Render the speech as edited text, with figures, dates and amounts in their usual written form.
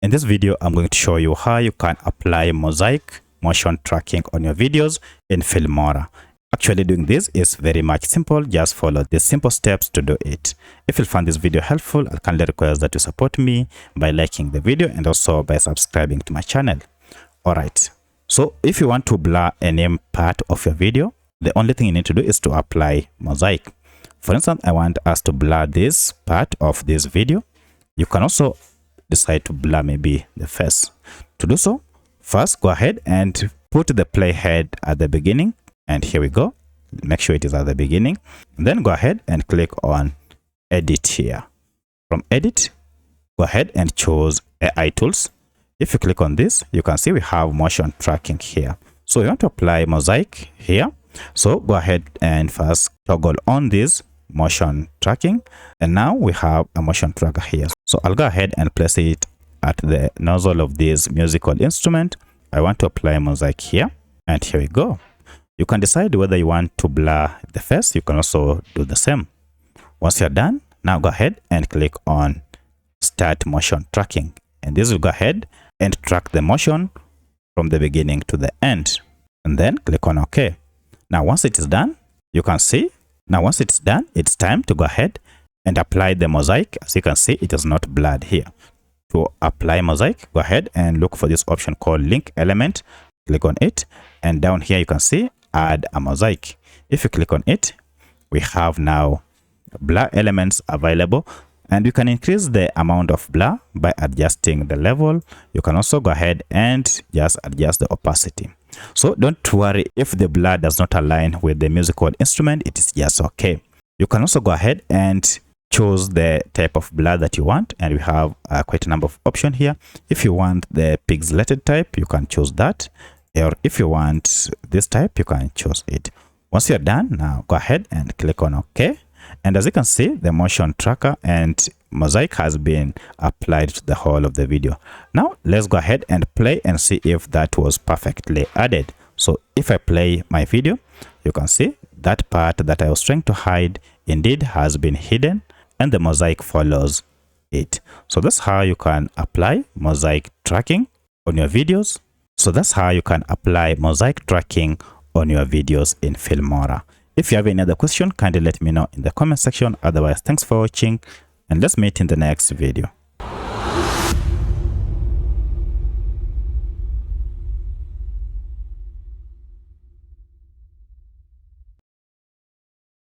In this video, I'm going to show you how you can apply mosaic motion tracking on your videos in Filmora. Actually, doing this is very much simple. Just follow these simple steps to do it. If you found this video helpful, I kindly request that you support me by liking the video and also by subscribing to my channel. Alright, so if you want to blur any part of your video, the only thing you need to do is to apply mosaic. For instance, I want us to blur this part of this video. You can also decide to blur maybe the face. To do so, first go ahead and put the playhead at the beginning, and here we go. Make sure it is at the beginning, and then go ahead and click on edit here. From edit, go ahead and choose AI tools. If you click on this, you can see we have motion tracking here. So you want to apply mosaic here, so go ahead and first toggle on this motion tracking, and now we have a motion tracker here. So I'll go ahead and place it at the nozzle of this musical instrument. I want to apply mosaic here, and here we go. You can decide whether you want to blur the face. You can also do the same. Once you're done, now go ahead and click on start motion tracking, and this will go ahead and track the motion from the beginning to the end, and then click on OK. Now once it is done, you can see, now once it's done, it's time to go ahead and apply the mosaic. As you can see, it is not blurred here. To apply mosaic, go ahead and look for this option called link element. Click on it, and down here you can see add a mosaic. If you click on it, we have now blur elements available, and you can increase the amount of blur by adjusting the level. You can also go ahead and just adjust the opacity. So don't worry if the blur does not align with the musical instrument, it is just okay. You can also go ahead and choose the type of blur that you want, and we have quite a number of options here. If you want the pixelated type, you can choose that, or if you want this type, you can choose it. Once you're done, now go ahead and click on OK, and as you can see, the motion tracker and mosaic has been applied to the whole of the video. Now let's go ahead and play and see if that was perfectly added. So if I play my video, you can see that part that I was trying to hide indeed has been hidden, and the mosaic follows it. So that's how you can apply mosaic tracking on your videos. So that's how you can apply mosaic tracking on your videos in Filmora. If you have any other question, kindly let me know in the comment section. Otherwise, thanks for watching, and let's meet in the next video.